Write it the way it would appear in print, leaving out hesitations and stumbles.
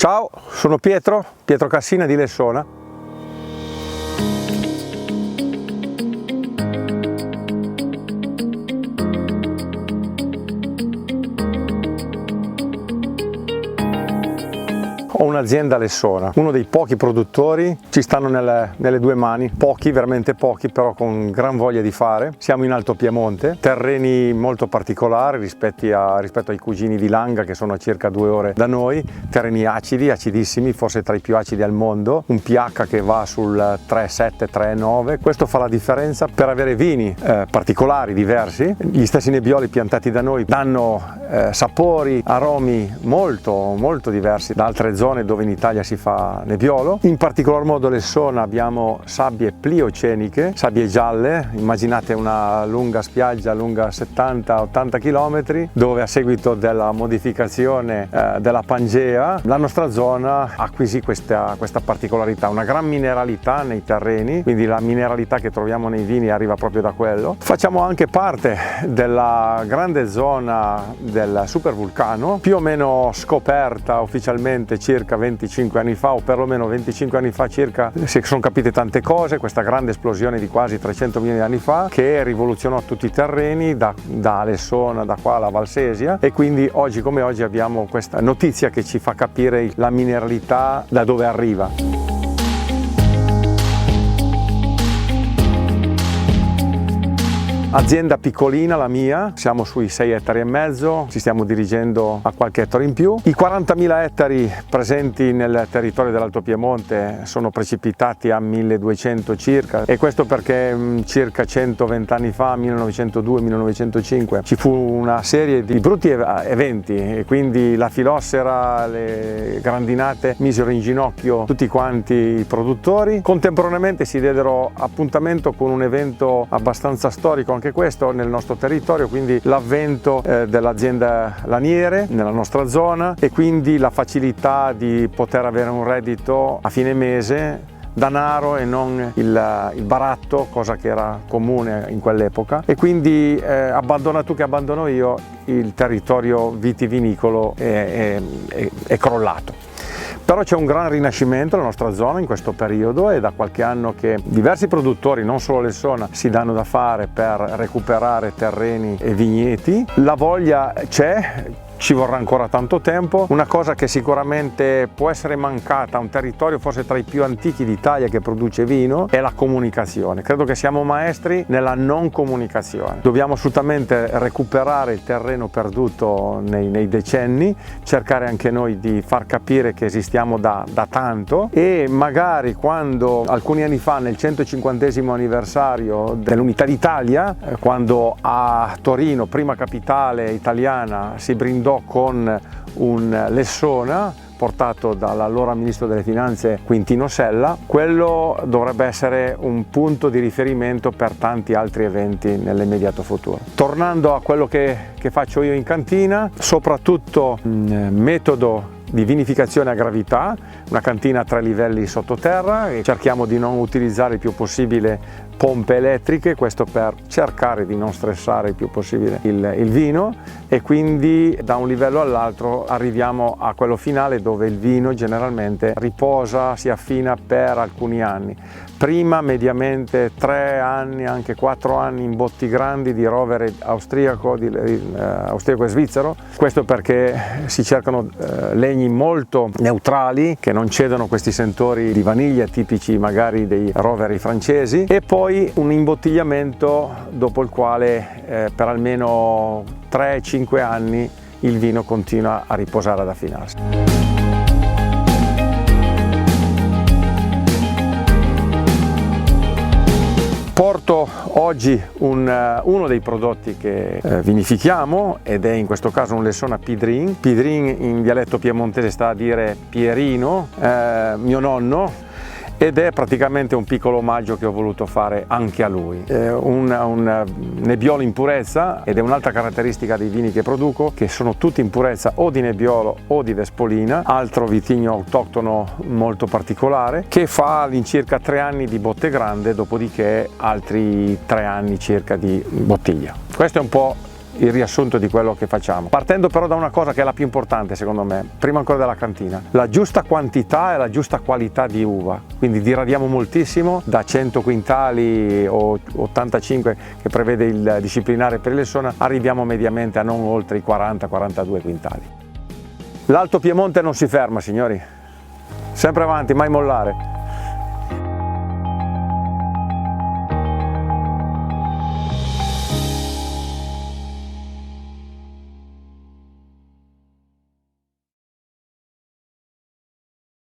Ciao, sono Pietro Cassina di Lessona. Ho un'azienda a Lessona, uno dei pochi produttori, ci stanno nelle due mani, pochi, veramente pochi, però con gran voglia di fare. Siamo in Alto Piemonte, terreni molto particolari rispetto ai cugini di Langa che sono a circa 2 ore da noi, terreni acidi, acidissimi, forse tra i più acidi al mondo, un pH che va sul 3,7-3,9. Questo fa la differenza per avere vini particolari, diversi. Gli stessi nebbioli piantati da noi danno sapori, aromi molto diversi da altre zone dove in Italia si fa nebbiolo. In particolar modo a Lessona abbiamo sabbie plioceniche, sabbie gialle, immaginate una lunga spiaggia lunga 70-80 km dove a seguito della modificazione della Pangea la nostra zona acquisì questa particolarità, una gran mineralità nei terreni, quindi la mineralità che troviamo nei vini arriva proprio da quello. Facciamo anche parte della grande zona del supervulcano, più o meno scoperta ufficialmente circa 25 anni fa, o perlomeno 25 anni fa circa, si sono capite tante cose, questa grande esplosione di quasi 300 milioni di anni fa che rivoluzionò tutti i terreni da Lessona, da qua alla Valsesia, e quindi oggi come oggi abbiamo questa notizia che ci fa capire la mineralità da dove arriva. Azienda piccolina la mia, siamo sui 6,5 ettari, ci stiamo dirigendo a qualche ettaro in più. I 40.000 ettari presenti nel territorio dell'Alto Piemonte sono precipitati a 1.200 circa, e questo perché circa 120 anni fa, 1902-1905, ci fu una serie di brutti eventi e quindi la filossera, le grandinate misero in ginocchio tutti quanti i produttori. Contemporaneamente si diedero appuntamento con un evento abbastanza storico anche questo nel nostro territorio, quindi l'avvento dell'azienda laniere nella nostra zona, e quindi la facilità di poter avere un reddito a fine mese, danaro e non il baratto, cosa che era comune in quell'epoca, e quindi abbandona tu che abbandono io, il territorio vitivinicolo è crollato. Però c'è un gran rinascimento nella nostra zona in questo periodo, e da qualche anno che diversi produttori, non solo Lessona, si danno da fare per recuperare terreni e vigneti. La voglia c'è, ci vorrà ancora tanto tempo. Una cosa che sicuramente può essere mancata a un territorio forse tra i più antichi d'Italia che produce vino è la comunicazione. Credo che siamo maestri nella non comunicazione. Dobbiamo assolutamente recuperare il terreno perduto nei decenni, cercare anche noi di far capire che esistiamo da tanto, e magari quando alcuni anni fa, nel 150° anniversario dell'Unità d'Italia, quando a Torino, prima capitale italiana, si brindò con un Lessona portato dall'allora ministro delle finanze Quintino Sella, quello dovrebbe essere un punto di riferimento per tanti altri eventi nell'immediato futuro. Tornando a quello che faccio io in cantina, soprattutto metodo di vinificazione a gravità, una cantina a 3 livelli sottoterra, e cerchiamo di non utilizzare il più possibile pompe elettriche, questo per cercare di non stressare il più possibile il vino, e quindi da un livello all'altro arriviamo a quello finale dove il vino generalmente riposa, si affina per alcuni anni. Prima mediamente 3 anni, anche 4 anni in botti grandi di rovere austriaco e svizzero, questo perché si cercano legni molto neutrali che non cedono questi sentori di vaniglia tipici magari dei roveri francesi, e poi un imbottigliamento dopo il quale per almeno 3-5 anni il vino continua a riposare, ad affinarsi. Porto oggi uno dei prodotti che vinifichiamo, ed è in questo caso un Lessona Pidrin. Pidrin in dialetto piemontese sta a dire Pierino, mio nonno, ed è praticamente un piccolo omaggio che ho voluto fare anche a lui. Un nebbiolo in purezza, ed è un'altra caratteristica dei vini che produco, che sono tutti in purezza o di nebbiolo o di Vespolina, altro vitigno autoctono molto particolare, che fa all'incirca 3 anni di botte grande, dopodiché altri 3 anni circa di bottiglia. Questo è un po' il riassunto di quello che facciamo. Partendo però da una cosa che è la più importante secondo me, prima ancora della cantina, la giusta quantità e la giusta qualità di uva, quindi diradiamo moltissimo, da 100 quintali o 85 che prevede il disciplinare per il Lessona, arriviamo mediamente a non oltre i 40-42 quintali. L'Alto Piemonte non si ferma, signori, sempre avanti, mai mollare.